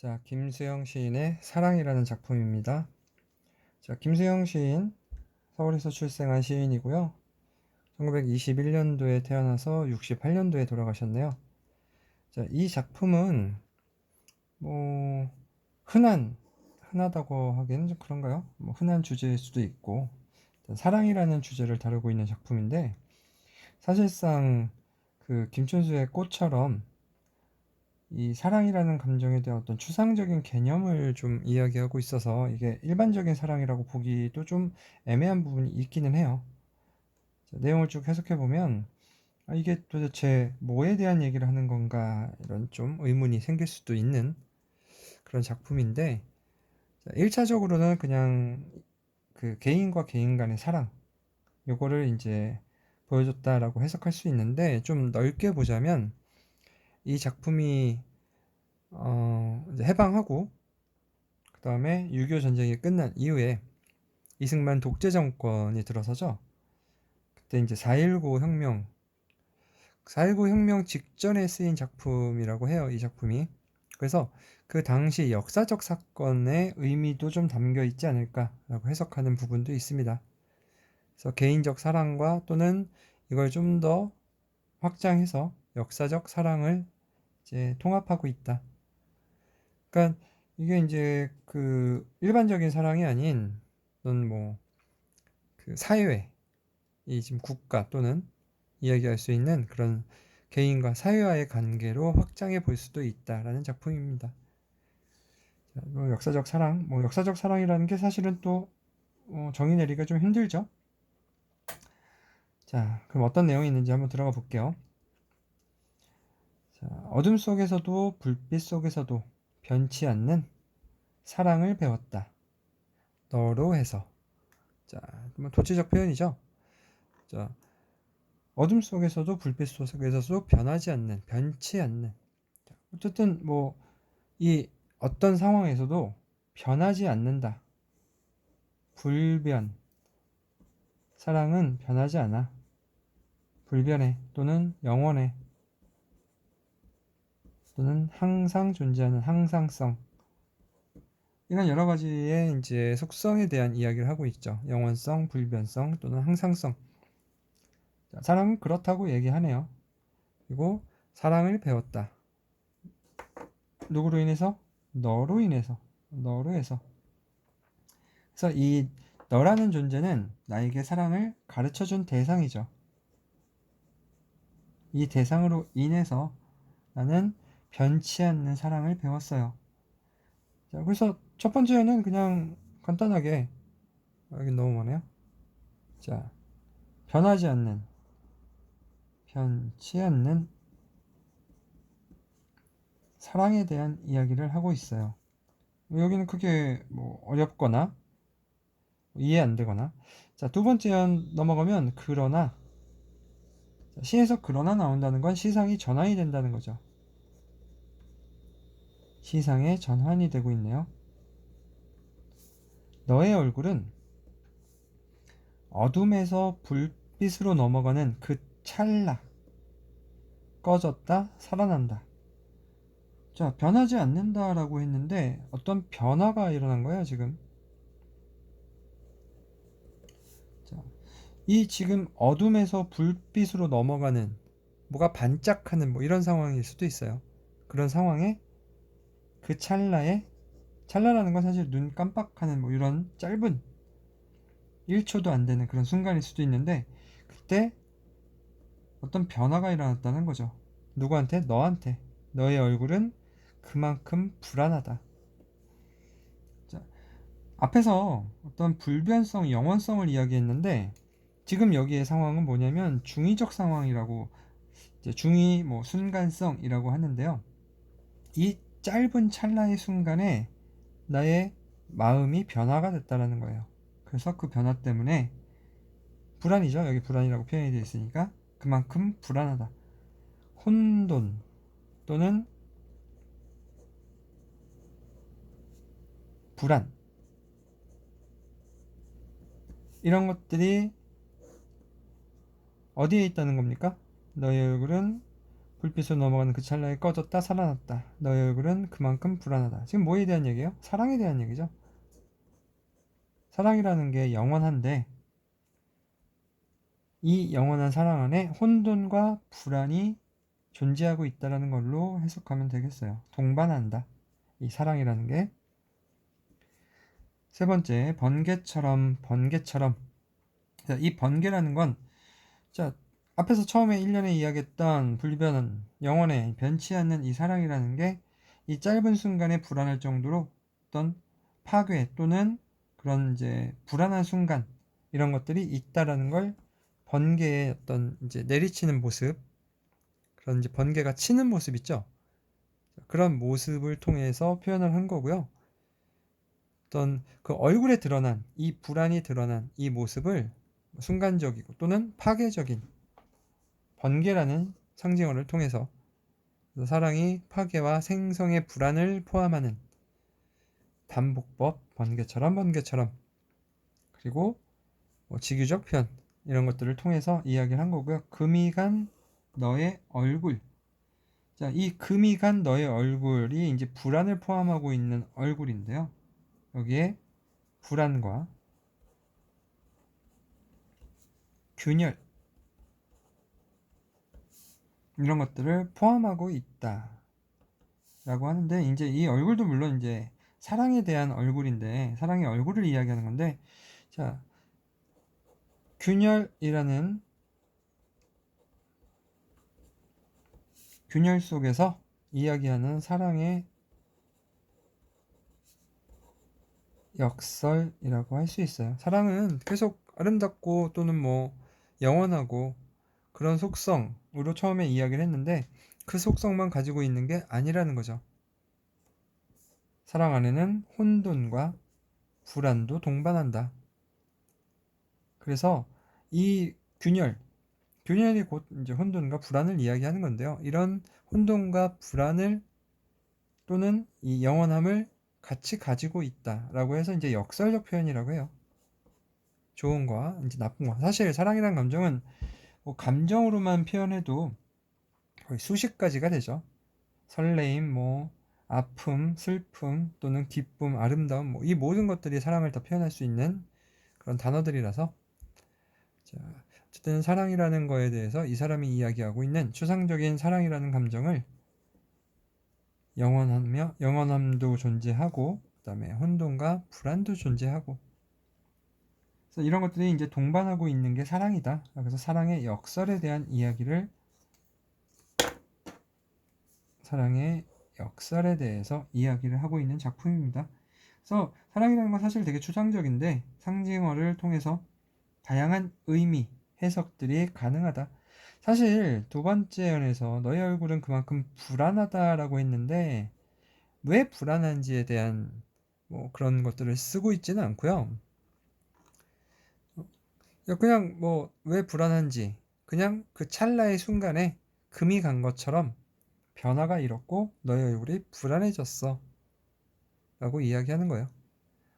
자, 김수영 시인의 사랑이라는 작품입니다. 자, 김수영 시인, 서울에서 출생한 시인이고요. 1921년도에 태어나서 68년도에 돌아가셨네요. 자, 이 작품은 뭐 흔하다고 하기는 좀 그런가요? 뭐 흔한 주제일 수도 있고, 일단 사랑이라는 주제를 다루고 있는 작품인데, 사실상 그 김춘수의 꽃처럼 이 사랑이라는 감정에 대한 어떤 추상적인 개념을 좀 이야기하고 있어서 이게 일반적인 사랑이라고 보기도 좀 애매한 부분이 있기는 해요. 자, 내용을 쭉 해석해 보면 이게 도대체 뭐에 대한 얘기를 하는 건가 이런 좀 의문이 생길 수도 있는 그런 작품인데, 자, 1차적으로는 그냥 그 개인과 개인 간의 사랑 요거를 이제 보여줬다라고 해석할 수 있는데, 좀 넓게 보자면 이 작품이 이제 해방하고 그 다음에 6.25 전쟁이 끝난 이후에 이승만 독재 정권이 들어서죠. 그때 이제 4.19 혁명, 4.19 혁명 직전에 쓰인 작품이라고 해요, 이 작품이. 그래서 그 당시 역사적 사건의 의미도 좀 담겨 있지 않을까라고 해석하는 부분도 있습니다. 그래서 개인적 사랑과 또는 이걸 좀 더 확장해서 역사적 사랑을 이제 통합하고 있다. 그러니까 이게 이제 그 일반적인 사랑이 아닌 어떤 뭐 그 사회, 이 지금 국가 또는 이야기할 수 있는 그런 개인과 사회와의 관계로 확장해 볼 수도 있다라는 작품입니다. 자, 뭐 역사적 사랑, 뭐 역사적 사랑이라는 게 사실은 또 정의 내리기가 좀 힘들죠. 자, 그럼 어떤 내용이 있는지 한번 들어가 볼게요. 자, 어둠 속에서도 불빛 속에서도 변치 않는 사랑을 배웠다. 너로 해서. 자, 뭐 도치적 표현이죠. 자, 어둠 속에서도 불빛 속에서도 변하지 않는, 변치 않는. 어쨌든 뭐 이 어떤 상황에서도 변하지 않는다. 불변. 사랑은 변하지 않아. 불변해 또는 영원해 또는 항상 존재하는 항상성. 이런 여러 가지의 이제 속성에 대한 이야기를 하고 있죠. 영원성, 불변성 또는 항상성. 자, 사랑은 그렇다고 얘기하네요. 그리고 사랑을 배웠다. 누구로 인해서? 너로 인해서. 너로 해서. 그래서 이 너라는 존재는 나에게 사랑을 가르쳐준 대상이죠. 이 대상으로 인해서 나는 변치 않는 사랑을 배웠어요. 자, 그래서 첫 번째는 그냥 간단하게, 여기 너무 많네요. 자, 변하지 않는, 변치 않는 사랑에 대한 이야기를 하고 있어요. 여기는 크게 뭐 어렵거나 이해 안 되거나. 자, 두 번째 넘어가면 그러나. 자, 시에서 그러나 나온다는 건 시상이 전환이 된다는 거죠. 시상에 전환이 되고 있네요. 너의 얼굴은 어둠에서 불빛으로 넘어가는 그 찰나, 꺼졌다, 살아난다. 자, 변하지 않는다라고 했는데 어떤 변화가 일어난 거예요, 지금. 자, 이 지금 어둠에서 불빛으로 넘어가는 뭐가 반짝하는 뭐 이런 상황일 수도 있어요. 그런 상황에 그 찰나에, 찰나라는 건 사실 눈 깜빡하는 뭐 이런 짧은 1초도 안 되는 그런 순간일 수도 있는데, 그때 어떤 변화가 일어났다는 거죠. 누구한테? 너한테. 너의 얼굴은 그만큼 불안하다. 자, 앞에서 어떤 불변성, 영원성을 이야기했는데, 지금 여기의 상황은 뭐냐면 중의적 상황이라고, 이제 중의 뭐 순간성이라고 하는데요. 이 짧은 찰나의 순간에 나의 마음이 변화가 됐다라는 거예요. 그래서 그 변화 때문에 불안이죠. 여기 불안이라고 표현이 되어 있으니까 그만큼 불안하다. 혼돈 또는 불안, 이런 것들이 어디에 있다는 겁니까? 너의 얼굴은 불빛으로 넘어가는 그 찰나에 꺼졌다 살아났다. 너의 얼굴은 그만큼 불안하다. 지금 뭐에 대한 얘기예요? 사랑에 대한 얘기죠. 사랑이라는 게 영원한데 이 영원한 사랑 안에 혼돈과 불안이 존재하고 있다는 걸로 해석하면 되겠어요. 동반한다. 이 사랑이라는 게. 세 번째, 번개처럼. 자, 이 번개라는 건, 자, 앞에서 처음에 1년에 이야기했던 불변, 영원에 변치 않는 이 사랑이라는 게 이 짧은 순간에 불안할 정도로 어떤 파괴 또는 그런 이제 불안한 순간 이런 것들이 있다라는 걸 번개의 어떤 이제 내리치는 모습, 그런 이제 번개가 치는 모습 있죠. 그런 모습을 통해서 표현을 한 거고요. 어떤 그 얼굴에 드러난 이 불안이 드러난 이 모습을 순간적이고 또는 파괴적인 번개라는 상징어를 통해서 사랑이 파괴와 생성의 불안을 포함하는 단복법, 번개처럼 그리고 직유적 표현 이런 것들을 통해서 이야기를 한 거고요. 금이 간 너의 얼굴. 자, 이 금이 간 너의 얼굴이 이제 불안을 포함하고 있는 얼굴인데요. 여기에 불안과 균열 이런 것들을 포함하고 있다. 라고 하는데, 이제 이 얼굴도 물론 이제 사랑에 대한 얼굴인데, 사랑의 얼굴을 이야기하는 건데, 자, 균열 속에서 이야기하는 사랑의 역설이라고 할 수 있어요. 사랑은 계속 아름답고 또는 뭐 영원하고 그런 속성으로 처음에 이야기를 했는데, 그 속성만 가지고 있는 게 아니라는 거죠. 사랑 안에는 혼돈과 불안도 동반한다. 그래서 이 균열이 곧 이제 혼돈과 불안을 이야기하는 건데요. 이런 혼돈과 불안을 또는 이 영원함을 같이 가지고 있다라고 해서 이제 역설적 표현이라고 해요. 좋은 거와 이제 나쁜 거. 사실 사랑이라는 감정은 뭐 감정으로만 표현해도 거의 수십 가지가 되죠. 설레임, 뭐 아픔, 슬픔 또는 기쁨, 아름다움, 뭐 이 모든 것들이 사랑을 다 표현할 수 있는 그런 단어들이라서, 자, 어쨌든 사랑이라는 거에 대해서 이 사람이 이야기하고 있는 추상적인 사랑이라는 감정을 영원함도 존재하고 그다음에 혼돈과 불안도 존재하고, 그래서 이런 것들이 이제 동반하고 있는 게 사랑이다. 그래서 사랑의 역설에 대해서 이야기를 하고 있는 작품입니다. 그래서 사랑이라는 건 사실 되게 추상적인데 상징어를 통해서 다양한 의미, 해석들이 가능하다. 사실 두 번째 연에서 너의 얼굴은 그만큼 불안하다라고 했는데 왜 불안한지에 대한 뭐 그런 것들을 쓰고 있지는 않고요. 그냥 뭐 왜 불안한지 그냥 그 찰나의 순간에 금이 간 것처럼 변화가 일었고 너의 얼굴이 불안해졌어 라고 이야기하는 거예요.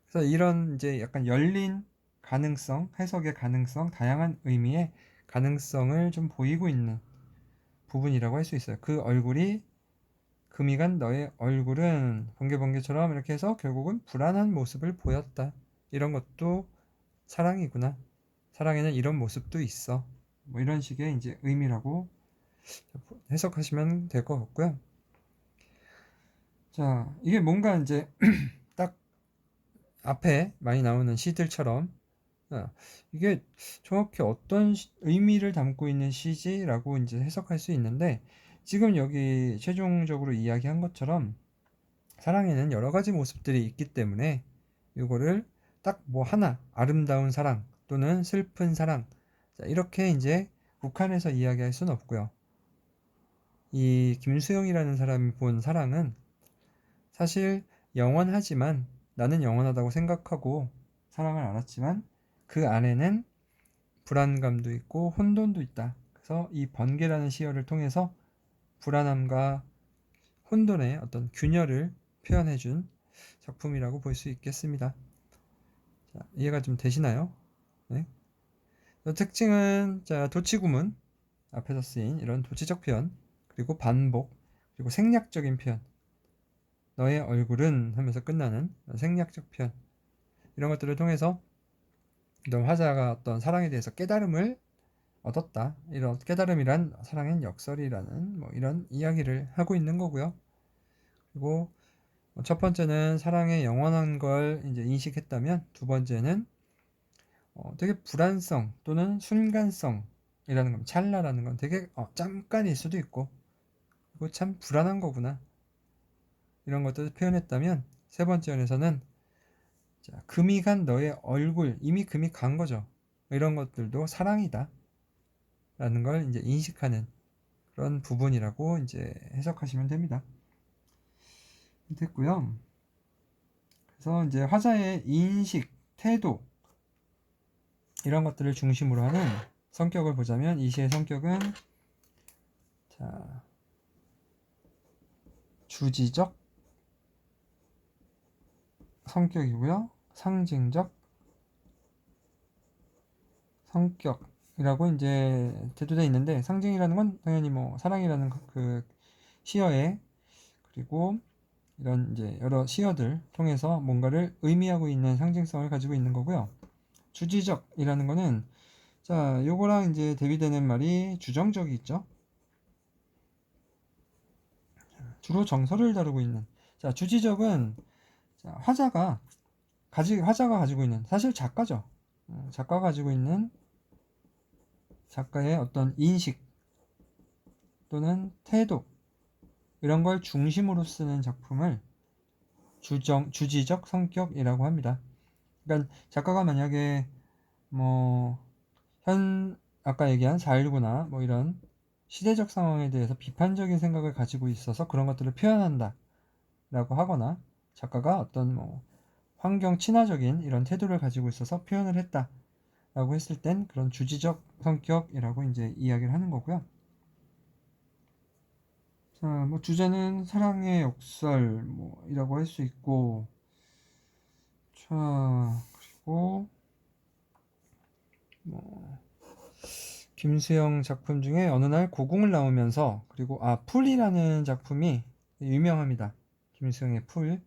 그래서 이런 이제 약간 열린 가능성, 해석의 가능성, 다양한 의미의 가능성을 좀 보이고 있는 부분이라고 할 수 있어요. 그 얼굴이 금이 간 너의 얼굴은 번개번개처럼 이렇게 해서 결국은 불안한 모습을 보였다. 이런 것도 사랑이구나. 사랑에는 이런 모습도 있어. 뭐 이런 식의 이제 의미라고 해석하시면 될 것 같고요. 자, 이게 뭔가 이제 딱 앞에 많이 나오는 시들처럼 이게 정확히 어떤 의미를 담고 있는 시지라고 이제 해석할 수 있는데, 지금 여기 최종적으로 이야기한 것처럼 사랑에는 여러 가지 모습들이 있기 때문에 이거를 딱 뭐 하나 아름다운 사랑 또는 슬픈 사랑, 자, 이렇게 이제 국한해서 이야기할 수는 없고요. 이 김수영이라는 사람이 본 사랑은 사실 영원하지만, 나는 영원하다고 생각하고 사랑을 알았지만 그 안에는 불안감도 있고 혼돈도 있다. 그래서 이 번개라는 시어를 통해서 불안함과 혼돈의 어떤 균열을 표현해준 작품이라고 볼 수 있겠습니다. 자, 이해가 좀 되시나요? 네. 특징은 자, 도치구문, 앞에서 쓰인 이런 도치적 표현, 그리고 반복, 그리고 생략적인 표현, 너의 얼굴은 하면서 끝나는 생략적 표현, 이런 것들을 통해서 이런 화자가 어떤 사랑에 대해서 깨달음을 얻었다. 이런 깨달음이란 사랑의 역설이라는 뭐 이런 이야기를 하고 있는 거고요. 그리고 첫 번째는 사랑의 영원한 걸 이제 인식했다면, 두 번째는 되게 불안성 또는 순간성이라는 건, 찰나라는 건 되게 잠깐일 수도 있고, 그리고 참 불안한 거구나, 이런 것들을 표현했다면, 세 번째 연에서는 자, 금이 간 너의 얼굴, 이미 금이 간 거죠. 이런 것들도 사랑이다 라는 걸 이제 인식하는 그런 부분이라고 이제 해석하시면 됩니다. 됐고요. 그래서 이제 화자의 인식, 태도, 이런 것들을 중심으로 하는 성격을 보자면, 이 시의 성격은 자, 주지적 성격이고요. 상징적 성격이라고 이제 대두되어 있는데, 상징이라는 건 당연히 뭐 사랑이라는 그 시어에, 그리고 이런 이제 여러 시어들 통해서 뭔가를 의미하고 있는 상징성을 가지고 있는 거고요. 주지적이라는 거는, 자, 요거랑 이제 대비되는 말이 주정적이 있죠. 주로 정서를 다루고 있는. 자, 주지적은 자, 화자가 가지고 있는, 사실 작가죠. 작가가 가지고 있는 작가의 어떤 인식 또는 태도, 이런 걸 중심으로 쓰는 작품을 주지적 성격이라고 합니다. 그러니까 작가가 만약에 뭐 아까 얘기한 4.19나 뭐 이런 시대적 상황에 대해서 비판적인 생각을 가지고 있어서 그런 것들을 표현한다 라고 하거나, 작가가 어떤 뭐 환경 친화적인 이런 태도를 가지고 있어서 표현을 했다 라고 했을 땐 그런 주지적 성격이라고 이제 이야기를 하는 거고요. 자, 뭐 주제는 사랑의 역설 뭐 이라고 할 수 있고, 자, 그리고 뭐 김수영 작품 중에 어느 날 고궁을 나오면서, 그리고 풀이라는 작품이 유명합니다. 김수영의 풀.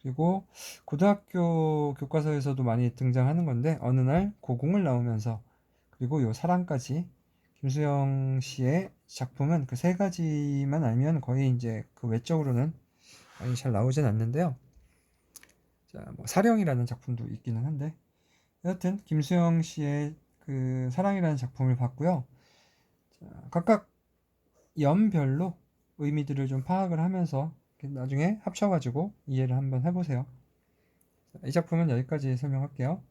그리고 고등학교 교과서에서도 많이 등장하는 건데, 어느 날 고궁을 나오면서, 그리고 요 사랑까지, 김수영 씨의 작품은 그 세 가지만 알면 거의 이제 그 외적으로는 많이 잘 나오진 않는데요. 자, 뭐 사령이라는 작품도 있기는 한데, 여하튼 김수영 씨의 그 사랑이라는 작품을 봤고요. 자, 각각 연별로 의미들을 좀 파악을 하면서 나중에 합쳐가지고 이해를 한번 해보세요. 자, 이 작품은 여기까지 설명할게요.